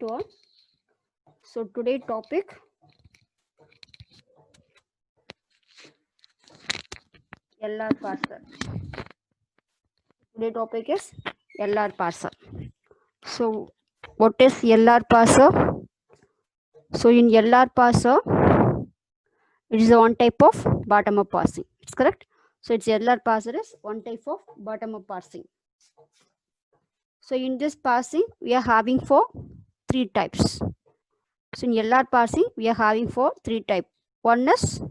to all. So today topic LR parser. Today topic is LR parser. So what is LR parser? So in LR parser, it is one type of bottom-up parsing. It's correct. So it's LR parser is one type of bottom-up parsing. So in this parsing, we are having for three types. So in LR parsing, we are having for three types. One is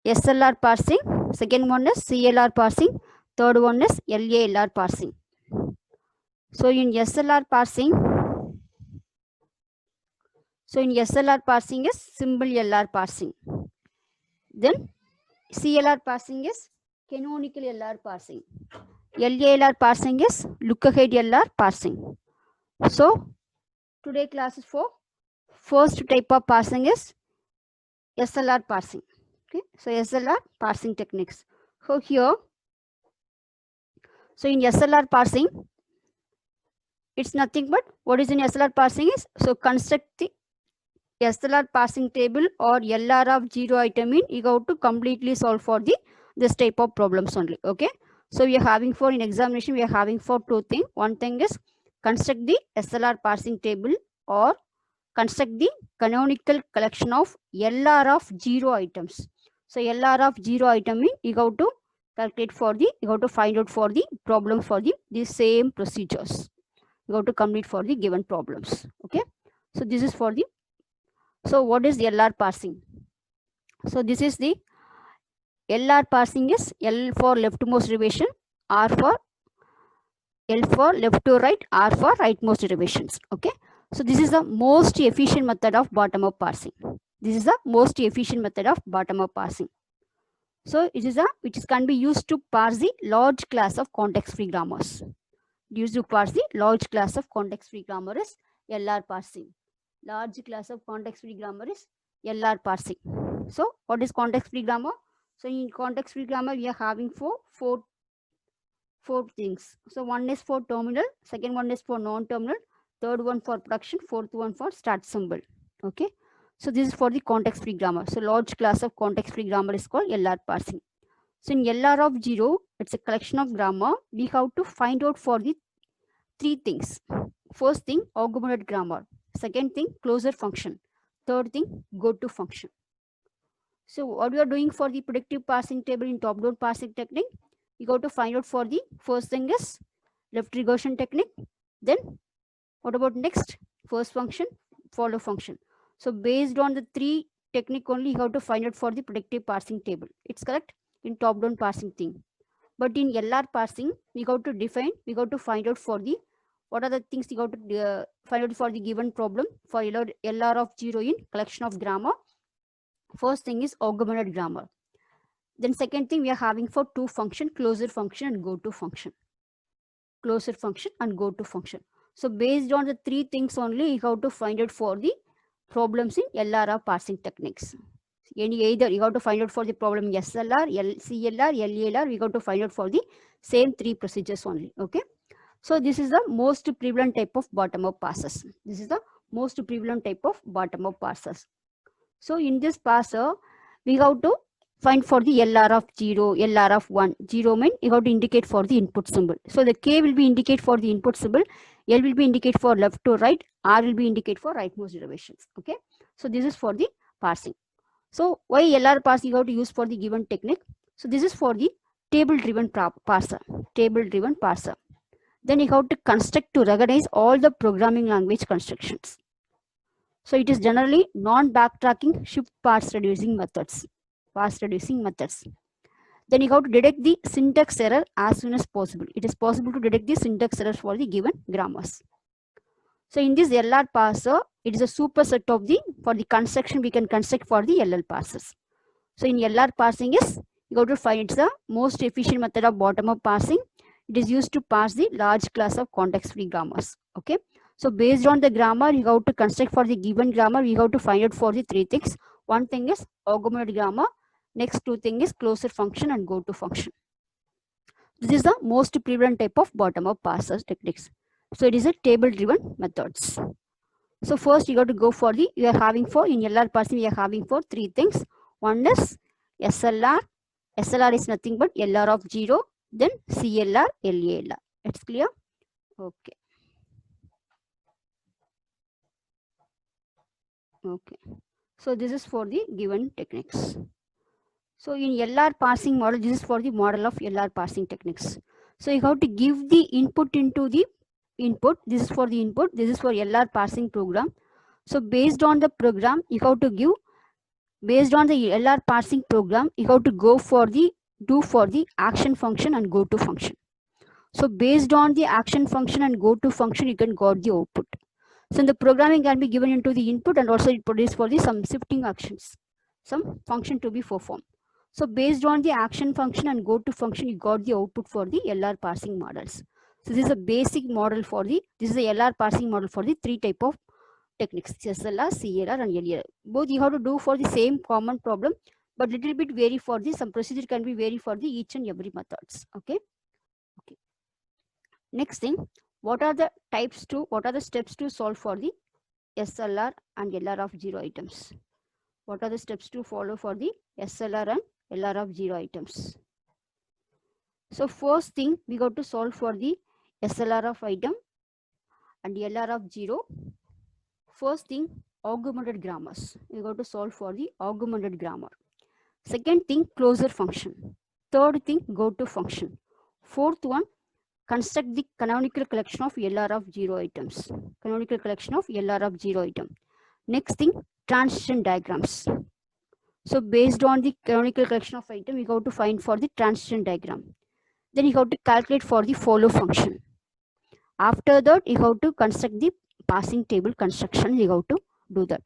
SLR parsing, second one is CLR parsing, third one is LALR parsing. So in SLR parsing, is symbol LR parsing. Then CLR parsing is canonical LR parsing. LALR parsing is look ahead LR parsing. So today class is for first type of parsing is SLR parsing. Okay, so SLR parsing techniques. So here, so in SLR parsing, it's nothing but what is in SLR parsing is, so construct the SLR parsing table or LR of 0 item in, you have to completely solve for this type of problems only. Okay, so we are having for in examination, we are having for two things. One thing is construct the SLR parsing table or construct the canonical collection of LR of 0 items. So LR of 0 item in, you have to calculate for you have to find out for the problem for the same procedures. You have to complete for the given problems. Okay, so this is for the, so what is LR parsing? So this is the LR parsing is L for leftmost derivation, R for L for left to right, R for rightmost derivations. Okay, so this is the most efficient method of bottom-up parsing. This is the most efficient method of bottom-up parsing. So it is which can be used to parse the large class of context-free grammars. Used to parse the large class of context-free grammar is LR parsing. Large class of context-free grammar is LR parsing. So what is context-free grammar? So in context-free grammar, we are having four things. So one is for terminal, second one is for non-terminal, third one for production, fourth one for start symbol. Okay, so this is for the context-free grammar. So large class of context-free grammar is called LR parsing. So in LR of 0, it's a collection of grammar. We have to find out for the three things. First thing, augmented grammar. Second thing, closure function. Third thing, go-to function. So what we are doing for the predictive parsing table in top-down parsing technique, you got to find out for the first thing is left regression technique. Then what about next? First function, follow function. So based on the three technique only, you have to find out for the predictive parsing table. It's correct in top-down parsing thing. But in LR parsing, we got to define, we got to find out for the what are the things you got to find out for the given problem for LR of 0 in collection of grammar. First thing is augmented grammar. Then second thing we are having for two function, closure function and go to function. Closure function and go to function. So based on the three things only, you have to find out for the problems in LR parsing techniques. Either you have to find out for the problem SLR, CLR, LALR, we got to find out for the same three procedures only. Okay, so this is the most prevalent type of bottom-up parsers. This is the most prevalent type of bottom-up parsers. So in this parser, we have to find for the LR of 0, LR of 1. 0 means you have to indicate for the input symbol. So the K will be indicate for the input symbol, L will be indicate for left to right, R will be indicate for rightmost derivations. Okay, so this is for the parsing. So why LR parsing you have to use for the given technique? So this is for the table-driven parser. Table-driven parser. Then you have to construct to recognize all the programming language constructions. So it is generally non-backtracking shift parse reducing methods. Parse reducing methods. Then you have to detect the syntax error as soon as possible. It is possible to detect the syntax errors for the given grammars. So in this LR parser, it is a superset of the for the construction we can construct for the LL parsers. So in LR parsing is you have to find it's the most efficient method of bottom-up parsing. It is used to parse the large class of context-free grammars. Okay. So based on the grammar, you have to construct for the given grammar. We have to find out for the three things. One thing is augmented grammar. Next two thing is closure function and go to function. This is the most prevalent type of bottom-up parsers techniques. So it is a table-driven methods. So first you got to go for the, you are having for, in LR parsing we are having for three things. One is SLR. SLR is nothing but LR of 0, then CLR, LALR. It's clear? Okay. Okay. So this is for the given techniques. So in LR parsing model, this is for the model of LR parsing techniques. So you have to give the input into the input. This is for the input. This is for LR parsing program. So based on the program, you have to give, based on the LR parsing program, you have to go for the, do for the action function and go to function. So based on the action function and go to function, you can got the output. So the programming can be given into the input, and also it produces for the some shifting actions, some function to be performed. So based on the action function and go to function, you got the output for the LR parsing models. So this is a basic model for the, this is the LR parsing model for the three type of techniques, SLR, CLR and LR. Both you have to do for the same common problem, but little bit vary for the, some procedure can be vary for the each and every methods. Okay. Okay. Next thing, what are the types to, what are the steps to solve for the SLR and LR of 0 items? What are the steps to follow for the SLR and LR of 0 items? So first thing, we got to solve for the SLR of item and LR of 0. First thing, augmented grammars. We got to solve for the augmented grammar. Second thing, closure function. Third thing, go to function. Fourth one, construct the canonical collection of LR of 0 items. Canonical collection of LR of 0 item. Next thing, transition diagrams. So based on the canonical collection of item, you have to find for the transition diagram. Then you have to calculate for the follow function. After that, you have to construct the passing table construction. You have to do that.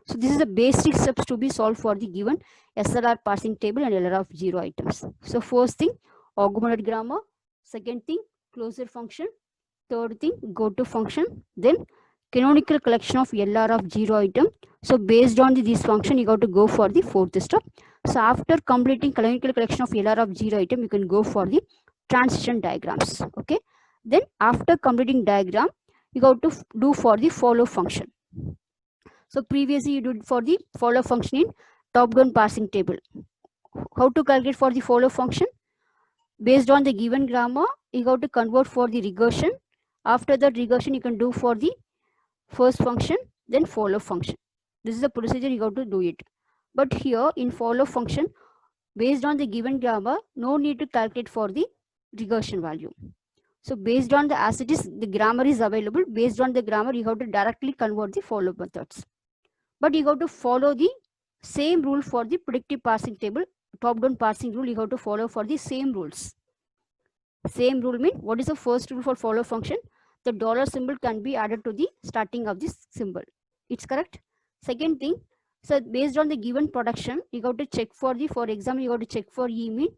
So this is the basic steps to be solved for the given SLR passing table and LR of 0 items. So first thing, augmented grammar. Second thing, closure function. Third thing, go to function. Then canonical collection of LR of 0 item. So based on this function, you got to go for the fourth step. So after completing canonical collection of LR of 0 item, you can go for the transition diagrams. Okay. Then after completing diagram, you got to do for the follow function. So previously you did for the follow function in top-down parsing table. How to calculate for the follow function? Based on the given grammar, you got to convert for the regression. After that regression, you can do for the first function, then follow function. This is the procedure you got to do it. But here in follow function, based on the given grammar, no need to calculate for the regression value. So based on the, as it is, the grammar is available. Based on the grammar, you have to directly convert the follow methods. But you have to follow the same rule for the predictive parsing table, top-down parsing rule. You have to follow for the same rules. Same rule means, what is the first rule for follow function? The dollar symbol can be added to the starting of this symbol. It's correct. Second thing, so based on the given production, you have to check for the, for example, you have to check for E mean.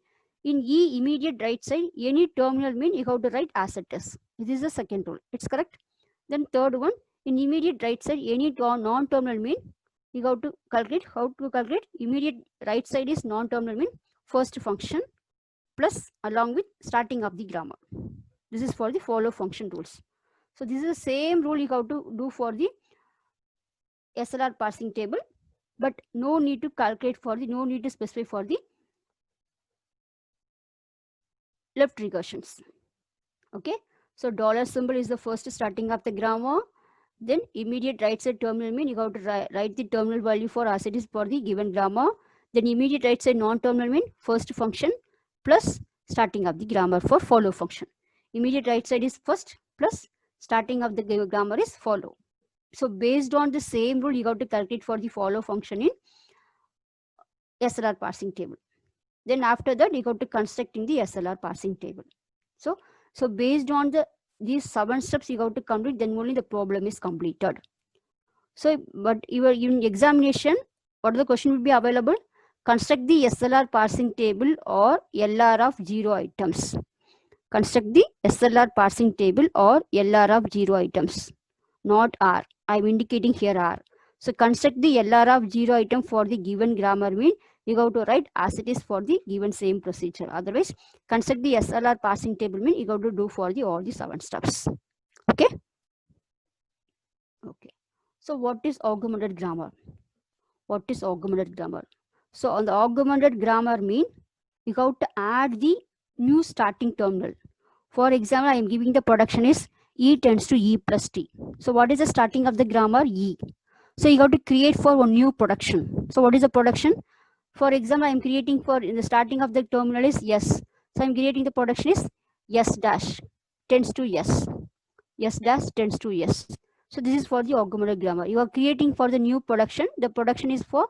In E immediate right side, any terminal mean you have to write as it is. This is the second rule. It's correct. Then third one, in immediate right side, any non-terminal mean, you have to calculate. How to calculate? Immediate right side is non-terminal mean first function plus along with starting of the grammar. This is for the follow function rules. So this is the same rule you have to do for the SLR parsing table, but no need to calculate for the, no need to specify for the left regressions. Okay. So dollar symbol is the first starting of the grammar. Then immediate right side terminal mean, you have to write the terminal value for as it is for the given grammar. Then immediate right side non-terminal mean first function plus starting of the grammar for follow function. Immediate right side is first plus starting of the grammar is follow. So based on the same rule, you have to calculate for the follow function in SLR parsing table. Then after that, you have to construct in the SLR parsing table. So based on the these 7 steps you have to complete, then only the problem is completed. So, but in examination, what the question will be available? Construct the SLR parsing table or LR of 0 items. Construct the SLR parsing table or LR of 0 items, not R. I'm indicating here R. So construct the LR of 0 item for the given grammar mean, you have to write as it is for the given same procedure. Otherwise, construct the SLR parsing table mean, you have to do for the all the 7 steps. Okay. Okay. So what is augmented grammar? What is augmented grammar? So on the augmented grammar mean you have to add the new starting terminal. For example, I am giving the production is E tends to E plus T. So what is the starting of the grammar? E. So you have to create for one new production. So what is the production? For example, I am creating for in the starting of the terminal is yes. So I am creating the production is yes dash tends to yes. Yes dash tends to yes. So this is for the augmented grammar. You are creating for the new production. The production is for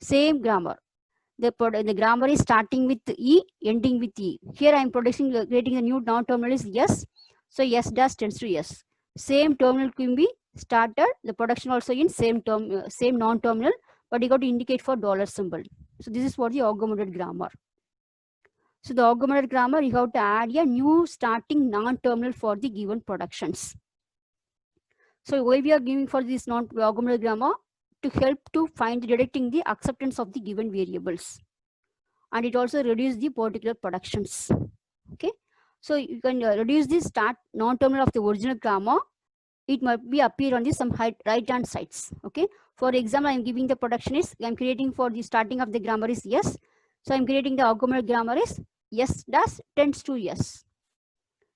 same grammar. The grammar is starting with E, ending with E. Here I am creating a new non-terminal is yes. So yes dash tends to yes. Same terminal can be started. The production also in same non-terminal, but you got to indicate for dollar symbol. So this is for the augmented grammar. So the augmented grammar, you have to add a new starting non-terminal for the given productions. So why we are giving for this non-augmented grammar? To help to find detecting the acceptance of the given variables. And it also reduce the particular productions. Okay. So you can reduce the start non-terminal of the original grammar. It might be appear on the some right hand sides. Okay. For example, I am giving the production is, I am creating for the starting of the grammar is yes. So I am creating the augmented grammar is yes dash tends to yes.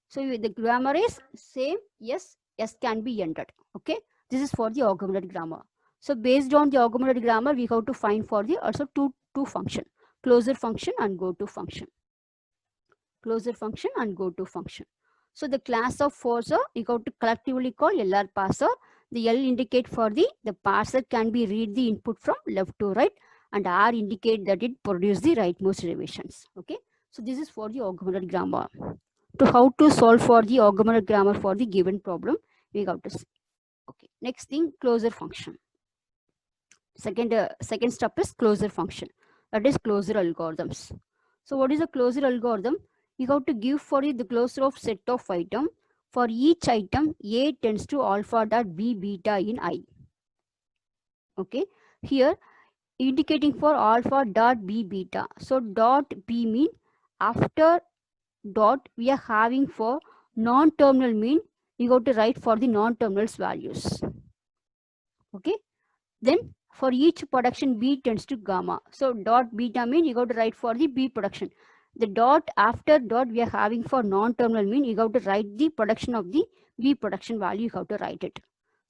So the grammar is same, yes, yes can be entered. Okay. This is for the augmented grammar. So based on the augmented grammar, we have to find for the also two function, closure function and go to function. Closure function and go to function. So the class of parser, you have to collectively call LR parser. The L indicate for the parser can be read the input from left to right, and R indicate that it produce the rightmost derivations. Okay. So this is for the augmented grammar. To how to solve for the augmented grammar for the given problem, we got to see. Okay. Next thing, closure function. Second step is closure function. That is closure algorithms. So what is a closure algorithm? You have to give for it the closure of set of item. For each item, A tends to alpha dot B beta in I. Okay. Here indicating for alpha dot B beta. So dot B mean after dot we are having for non-terminal mean you have to write for the non-terminals values. Okay. Then for each production B tends to gamma. So dot beta mean you got to write for the B production. The dot after dot we are having for non-terminal mean you got to write the production of the B production value, you have to write it.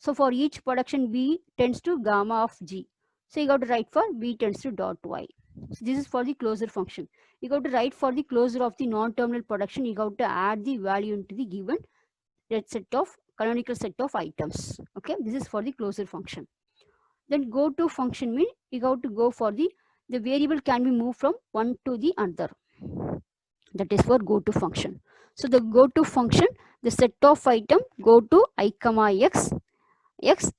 So for each production B tends to gamma of G. So you got to write for B tends to dot Y. So this is for the closure function. You got to write for the closure of the non-terminal production, you got to add the value into the given set of canonical set of items. Okay, this is for the closure function. Then go to function mean you have to go for the variable can be moved from one to the other. That is for go to function. So the go to function, the set of item go to I comma x.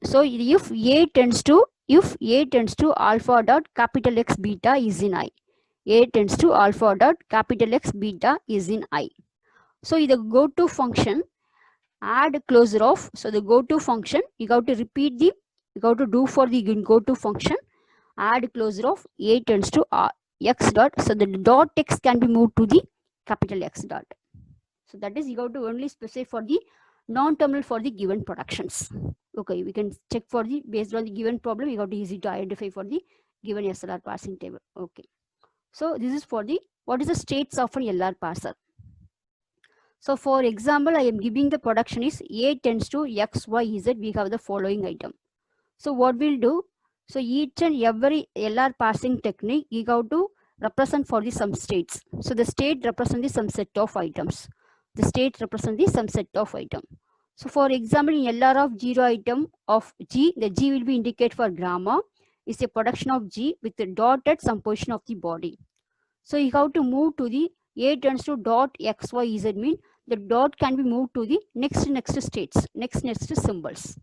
So if A tends to alpha dot capital X beta is in I. A tends to alpha dot capital X beta is in I. So the go to function add closure of. So the go to function you have to repeat the you have to do for the go to function add closure of A tends to x dot. So the dot x can be moved to the capital X dot. So that is you have to only specify for the non-terminal for the given productions. Okay, we can check for the based on the given problem. You have to easy to identify for the given SLR parsing table. Okay, so this is for the what is the states of an LR parser. So for example, I am giving the production is A tends to X, Y, Z. We have the following item. So what we'll do, so each and every LR parsing technique, you have to represent for the some states. So the state represent the some set of items. The state represent the some set of item. So for example, in LR of 0 item of G, the G will be indicate for grammar is a production of G with the dot at some position of the body. So you have to move to the A tends to dot X, Y, Z mean the dot can be moved to the next states, next symbols.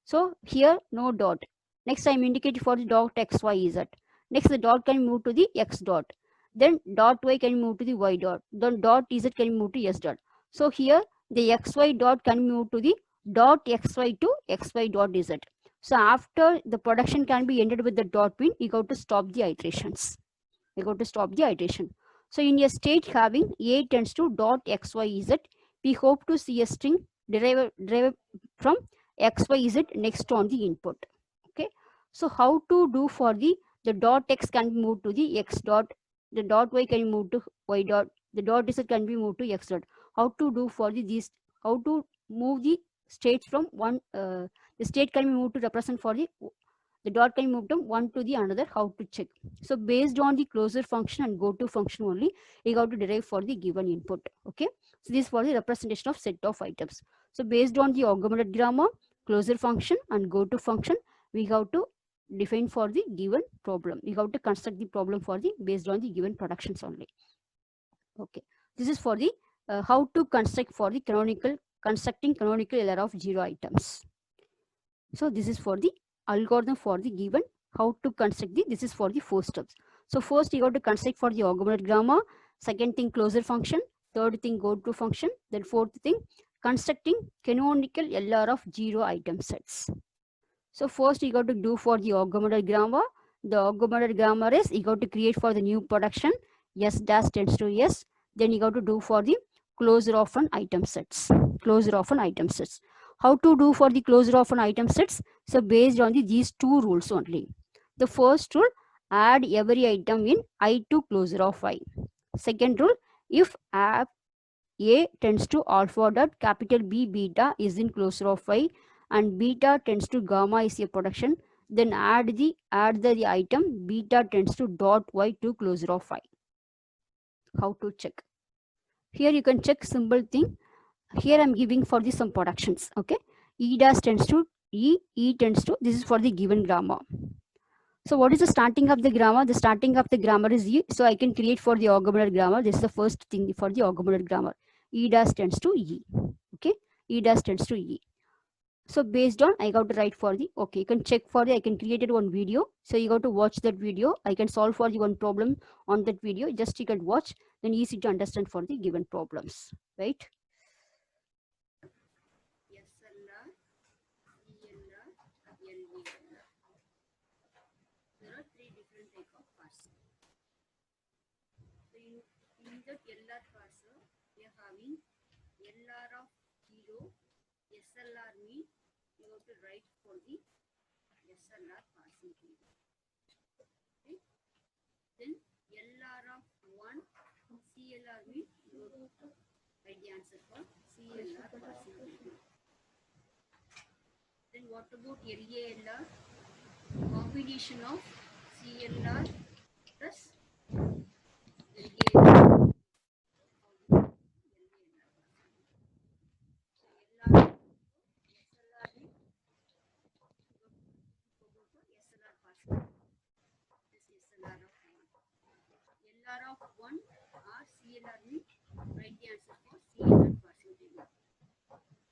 So here no dot. Next I am indicating for the dot X, Y, Z. Next the dot can move to the X dot. Then dot Y can move to the Y dot. Then dot Z can move to S dot. So here the XY dot can move to the dot XY to XY dot Z. So after the production can be ended with the dot pin, you got to stop the iterations. You got to stop the iteration. So in a state having A tends to dot XYZ, we hope to see a string derived from XYZ next on the input. So how to do for the dot x can be moved to the x dot, the dot y can be moved to y dot, the dot z can be moved to x dot. How to do for these, how to move the states from one, the state can be moved to represent for the dot can be moved from one to the another, how to check. So based on the closure function and go to function only, we got to derive for the given input. Okay, so this is for the representation of set of items. So based on the augmented grammar, closure function and go to function, we have to define for the given problem. We have to construct the problem for the based on the given productions only. Okay, this is for the how to construct for the canonical, constructing canonical LR of 0 items. So this is for the algorithm for the given how to construct the, this is for the 4 steps. So first you have to construct for the augmented grammar, second thing closure function, third thing go to function, then fourth thing constructing canonical LR of 0 item sets. So first you got to do for the augmented grammar. The augmented grammar is you got to create for the new production s dash tends to s. Then you got to do for the closure of an item sets. Closure of an item sets. How to do for the closure of an item sets? So based on these two rules only. The first rule, add every item in I to closure of I. Second rule, if app A tends to alpha dot capital B beta is in closure of I and beta tends to gamma is a production, then add the item beta tends to dot y to closure of I. How to check? Here you can check simple thing. Here I'm giving for the some productions. Okay, E dash tends to E tends to, this is for the given grammar. So what is the starting of the grammar? The starting of the grammar is E. So I can create for the augmented grammar. This is the first thing for the augmented grammar. E dash tends to E. Okay, E dash tends to E. So based on, I got to write for the, okay, you can check for the, I can create it one video. So you got to watch that video. I can solve for the one problem on that video. Just you can watch, then easy to understand for the given problems, right? SLR, ELR, LVLR. There are 3 different type of parsing. So in that LR parser, we are having LR of 0, SLR mean you have to write for the SLR parsing table. Okay. Then LR of 1, CLR mean you have to write the answer for CLR parsing table. Then what about LALR? Combination of CLR plus LALR. LR of 1 or CLR mean write the answer for CLR parsing table.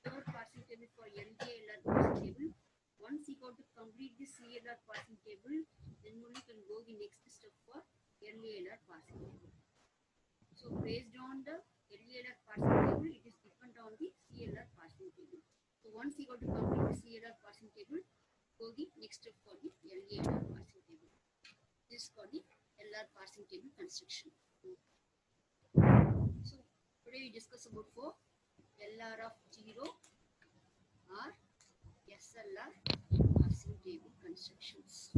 Third parsing table for LALR parsing table. Once you got to complete the CLR parsing table, then only can go the next step for LALR parsing table. So based on the LALR parsing table, it is depend on the CLR parsing table. So once you got to complete the CLR parsing table, go the next step for the LALR parsing table. This is for the LR parsing table construction. So today we discuss about for LR of 0 or SLR parsing table constructions.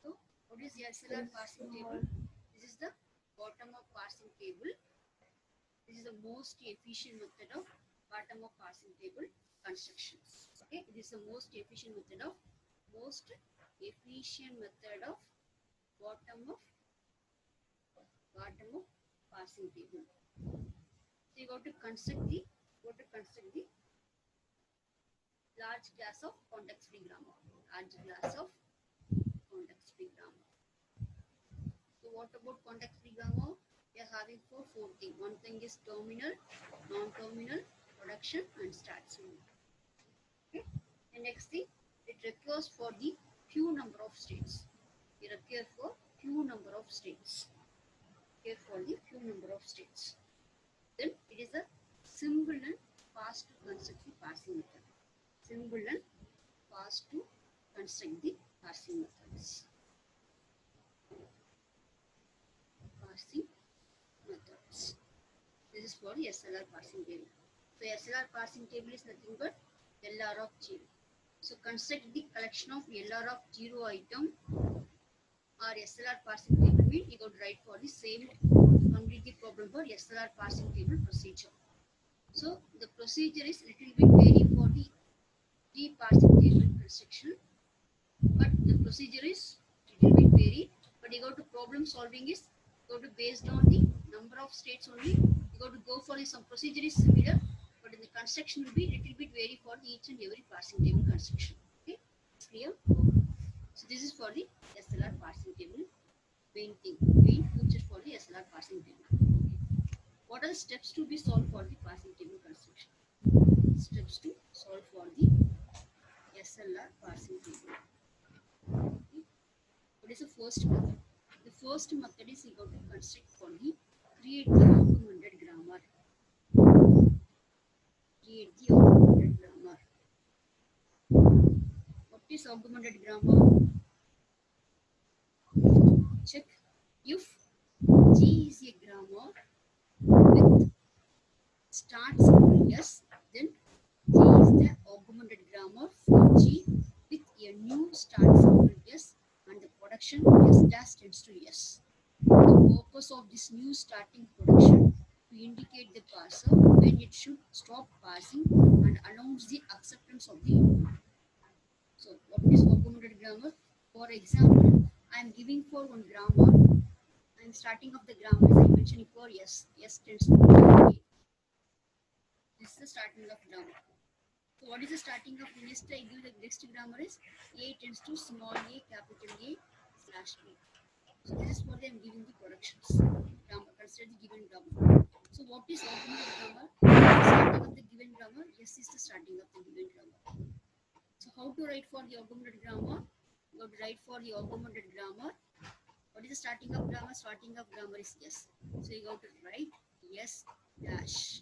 So what is SLR parsing table? This is the bottom-up parsing table. This is the most efficient method of bottom-up parsing table constructions. Okay, this is the most efficient method of bottom-up parsing table. So you got to construct the large class of context-free grammar. So what about context-free grammar? We are having four things. One thing is terminal, non-terminal, production, and start symbol. Okay. The next thing, it requires for the few number of states. We require for few number of states. Then it is a simple and fast to construct the parsing method. Simple and fast to construct the parsing methods. This is for the SLR parsing table. So SLR parsing table is nothing but LR of 0. So construct the collection of LR of 0 item or SLR parsing table mean you got to write for the same complete the problem for SLR parsing table procedure. So the procedure is little bit vary for the parsing table construction, but the procedure is little bit vary. But you got to problem solving is you got to based on the number of states only. You got to go for some procedure is similar, but in the construction will be little bit vary for each and every parsing table construction. Okay, it's clear. So this is for the SLR parsing table. Main thing, main feature for the SLR parsing table. Okay. What are the steps to be solved for the parsing table construction? Steps to solve for the SLR parsing table. Okay. What is the first method? The first method is you got to construct for the create the augmented grammar. Create the augmented grammar. What is augmented grammar? Check if G is a grammar with start symbol yes, then G is the augmented grammar for G with a new start symbol yes and the production S dash tends to yes. The purpose of this new starting production to indicate the parser when it should stop parsing and announce the acceptance of the input. So what is augmented grammar? For example, I am giving for one grammar. I am starting of the grammar as I mentioned before yes. Yes tends to A. This is the starting of grammar. So what is the starting of the next? I give the next grammar is A tends to small a capital A slash B. So this is what I am giving the productions. Grammar, consider the given grammar. So what is augmented grammar? The starting of the given grammar. Yes is the starting of the given grammar. So how to write for the augmented grammar? You have to write for the augmented grammar. What is the starting of grammar? Starting of grammar is yes. So you have to write yes dash.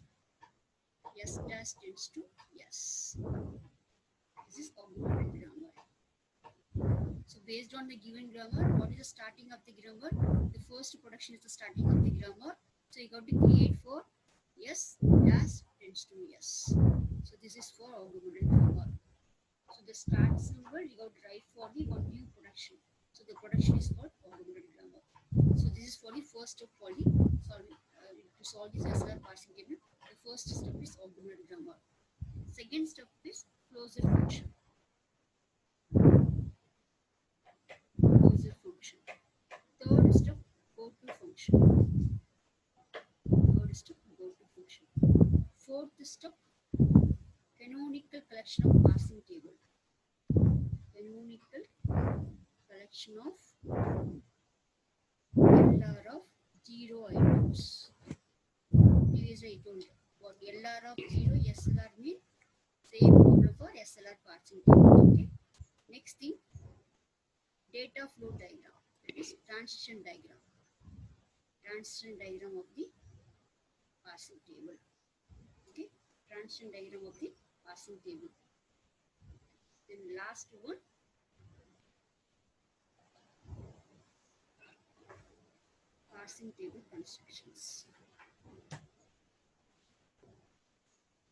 Yes dash tends to yes. This is augmented grammar. So based on the given grammar, what is the starting of the grammar? The first production is the starting of the grammar. So you got to create for yes dash tends to yes. So this is for augmented grammar. So the start symbol you got to write for the one new production. So the production is called augmented grammar. So this is for the first step for the to solve this SLR parsing table. The first step is augmented grammar. Second step is closure function. Closure function. Third step, go to function. Third step, go to function. Fourth step, canonical collection of parsing table. Canonical collection of LR of 0 items. Previously I told you what LR of 0, SLR mean same problem for SLR parsing table. Okay. Next thing, data flow diagram. That is transition diagram. Transition diagram of the parsing table. Okay. Transition diagram of the parsing table. Then last one, parsing table constructions.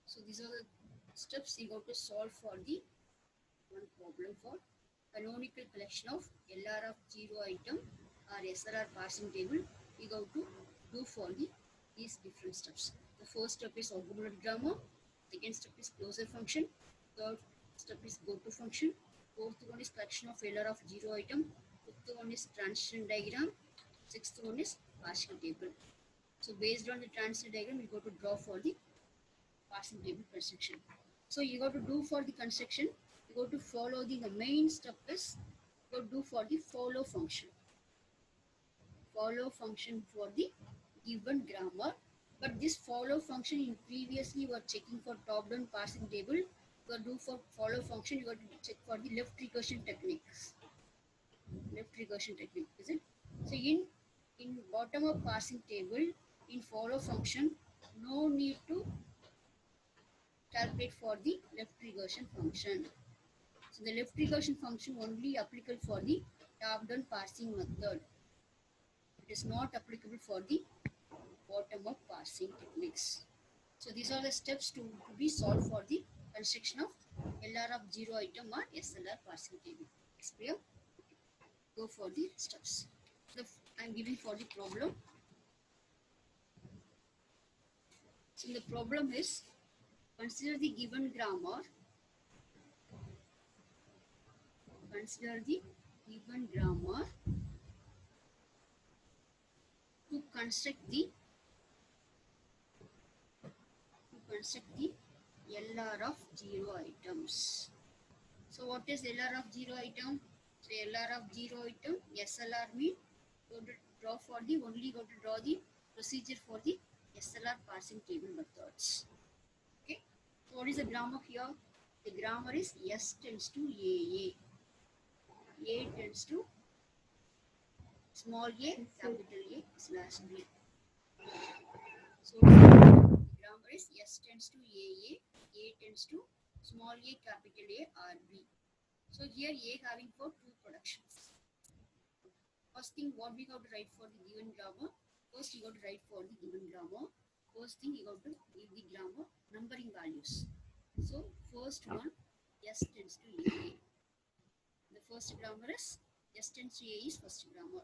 So these are the steps you got to solve for the one problem for canonical collection of LR of 0 item or SLR parsing table. You got to do for these different steps. The first step is augmented grammar. Second step is closure function. Third step is go to function. Fourth one is collection of LR of 0 item. Fifth one is transition diagram. Sixth one is partial table. So based on the transition diagram, you go to draw for the parsing table construction. So you got to do for the construction, you got to follow the main step is you got to do for the follow function. Follow function for the given grammar. But this follow function in previously you were checking for top down parsing table. You got to do for follow function, you got to check for the left recursion techniques. Left recursion technique, is it? So in bottom of parsing table, in follow function, no need to calculate for the left regression function. So the left regression function only applicable for the top-down parsing method. It is not applicable for the bottom-up parsing techniques. So these are the steps to be solved for the construction of LR of 0 item or SLR parsing table. It's clear? Go for the steps. I'm giving for the problem. So the problem is, consider the given grammar. Consider the given grammar to construct the LR of 0 items. So what is LR of 0 item? So LR of 0 item, SLR mean go to draw for the only go to draw the procedure for the SLR parsing table methods. Okay. So what is the grammar here? The grammar is S tends to AA. A tends to small a, capital A slash B. So the grammar is S tends to A tends to small a, capital A or B. So here A having for two productions. First thing what we got to write for the given grammar. First you got to write for the given grammar. First thing you got to give the grammar numbering values. So first one S tends to A. The first grammar is S tends to A is first grammar.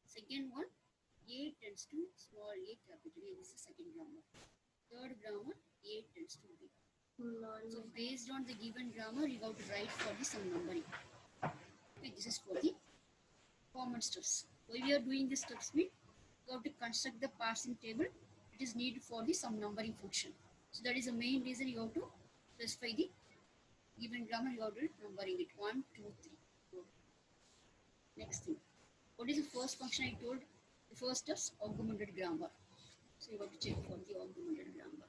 Second one A tends to small a, capital A. This is second grammar. Third grammar A tends to B. So based on the given grammar you got to write for the some numbering. Okay, this is for the common steps. Why we are doing this steps mean you have to construct the parsing table. It is needed for the some numbering function. So that is the main reason you have to specify the given grammar. You have to numbering it 1, 2, 3, 4. Next thing, what is the first function I told? The first is augmented grammar. So you have to check for the augmented grammar.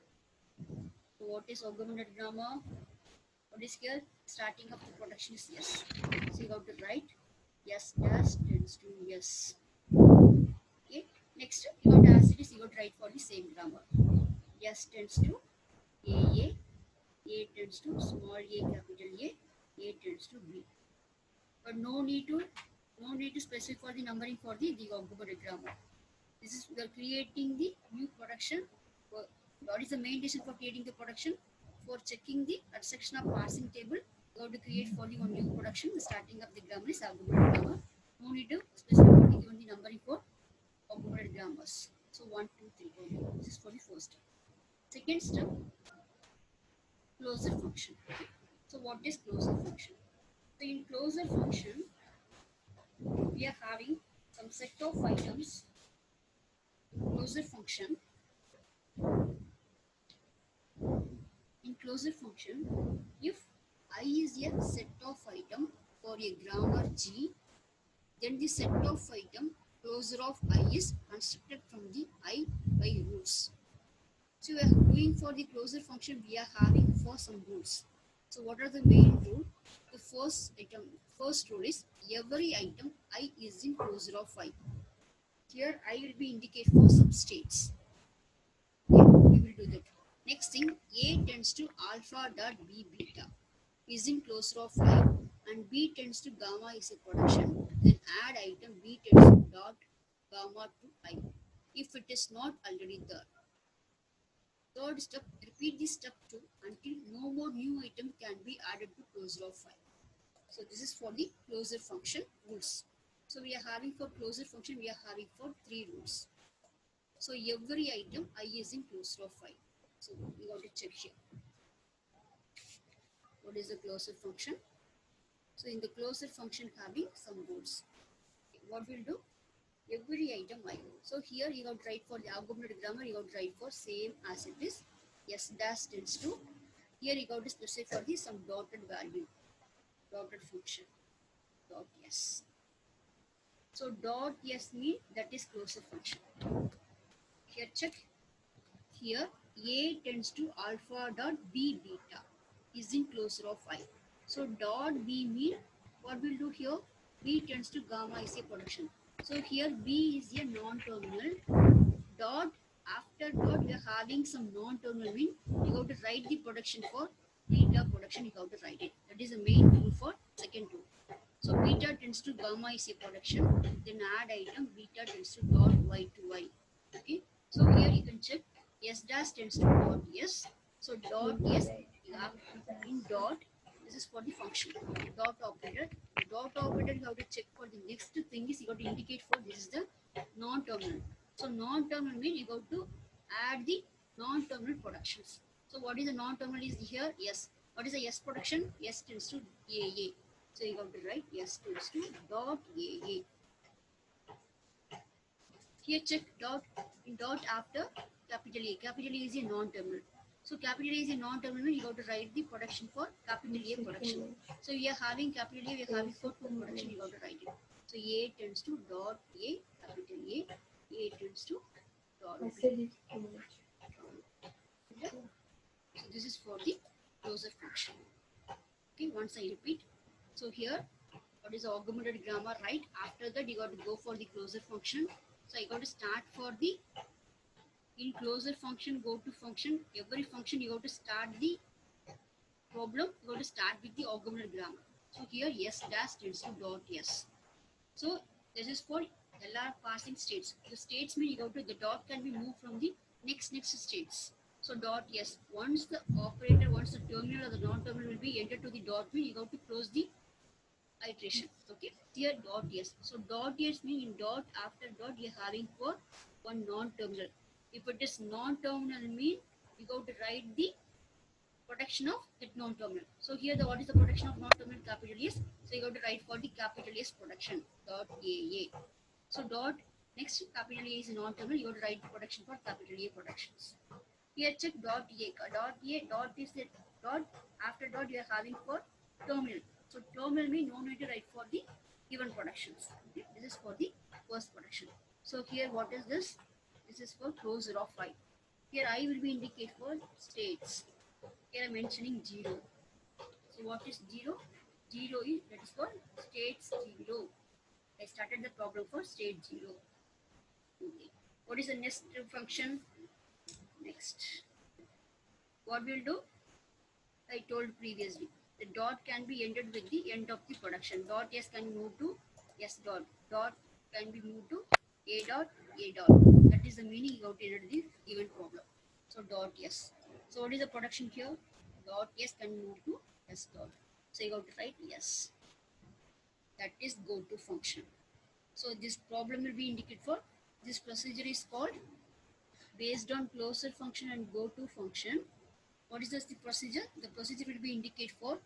So what is augmented grammar? What is here? Starting of the production is yes. So you have to write yes dash tends to yes. Okay. Next, you got as it is, you got to write for the same grammar. S tends to A tends to small a, capital A tends to B. But no need to specify for the numbering for the augmented grammar. This is we are creating the new production. What is the main reason for creating the production? For checking the section of parsing table, you have to create for the one new production. The starting of the grammar is augmented grammar. No need to specify for the given the numbering for augmented grammars. So 1, 2, 3, 4. This is for the first step. Second step, closure function. So what is closure function? So in closure function, we are having some set of items. Closure function. In closure function, if I is a set of item for a grammar G, then the set of item closure of I is constructed from the I by rules. So we are doing for the closure function, we are having for some rules. So what are the main rule? The first rule is every item I is in closure of I. Here I will be indicate for some states. Okay, we will do that. Next thing, A tends to alpha dot B beta is in closure of I, and B tends to gamma is a production. Then add item B tends to dot gamma to I if it is not already there. Third step, repeat this step 2 until no more new item can be added to closure of I. So this is for the closure function rules. So we are having for closure function, we are having for 3 rules. So every item I is in closure of I. So we got to check here. What is the closure function? So in the closure function having some rules. What we'll do? Every item I. So here you got to write for the augmented grammar, you got to write for same as it is. S dash tends to. Here you got to specify for the some dotted value. Dotted function. Dot S. So dot S mean that is closure function. Here check. Here A tends to alpha dot B beta is in closure of I. So dot B mean what we'll do here? B tends to gamma is a production. So here B is a non-terminal. Dot after dot we are having some non-terminal mean you have to write the production for beta production, you have to write it. That is the main rule for second rule. So beta tends to gamma is a production. Then add item beta tends to dot y to y. Okay. So here you can check S dash tends to dot S. So dot S you have in dot This is for the function. Dot operator. Dot operator, you have to check for the next thing is you have to indicate for this is the non-terminal. So non-terminal means you have to add the non-terminal productions. So what is the non-terminal is here? Yes. What is the S production? S tends to AA. So you have to write S tends to dot AA. Here check dot in dot after capital A. Capital A is a non-terminal. So capital A is a non-terminal. You have to write the production for capital A production. So we are having capital A. We are having for 2 production. You have to write it. So A tends to dot A. Capital A. A tends to dot B. So this is for the closure function. Okay. Once I repeat. So here, what is the augmented grammar? Right after that, you got to go for the closure function. So I got to start for the in closure function, go to function. Every function you have to start the problem. You have to start with the augmented grammar. So here S dash tends to dot S. So this is for LR passing states. The states mean you have to the dot can be moved from the next states. So dot S. Once the operator, once the terminal or the non-terminal will be entered to the dot mean you have to close the iteration. Okay. Here dot S. So dot S mean in dot after dot you are having for one non-terminal. If it is non-terminal mean you go to write the protection of that non-terminal. So here the what is the protection of non-terminal? Capital S. So you go to write for the capital S protection dot AA. So dot next capital A is non-terminal. You go to write the protection for capital A protections. Here check dot A. Dot A dot is the dot after dot you are having for terminal. So terminal mean no need to write for the given productions. Okay. This is for the first production. So here what is this? This is for closure of I. Here I will be indicate for states. Here I am mentioning 0. So what is 0? 0 is that is for states 0. I started the problem for state 0. Okay. What is the next function? Next. What we'll do? I told previously. The dot can be ended with the end of the production. Dot S can move to S dot. Dot can be moved to A dot A dot. That is the meaning you have to enter the given problem. So dot S. So what is the production here? Dot S can move to S dot. So you have to write yes. That is go to function. So this problem will be indicated for this procedure is called based on closure function and go to function. What is this the procedure? The procedure will be indicated for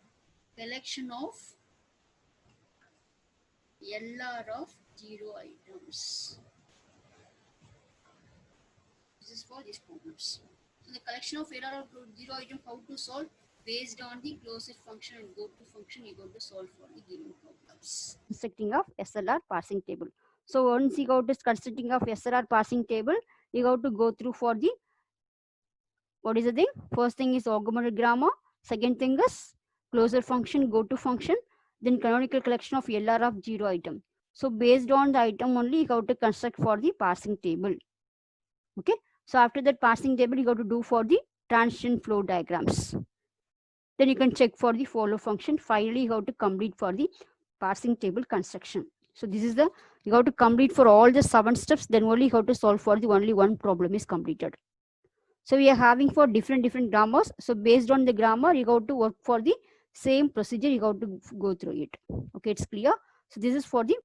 collection of LR of 0 items. This is for these problems. So the collection of LR of 0 item, how to solve? Based on the closure function and go to function, you go to solve for the given problems. Constructing of SLR parsing table. So once you go to constructing of SLR parsing table, you have to go through for the what is the thing? First thing is augmented grammar. Second thing is closure function, go to function. Then canonical collection of LR of 0 item. So based on the item only, you have to construct for the parsing table. Okay. So after that parsing table, you have to do for the transition flow diagrams. Then you can check for the follow function. Finally, you have to complete for the parsing table construction. So this is the, you have to complete for all the 7 steps. Then only you have to solve for the only one problem is completed. So we are having for different grammars. So based on the grammar, you have to work for the same procedure. You have to go through it. Okay, it's clear. So this is for the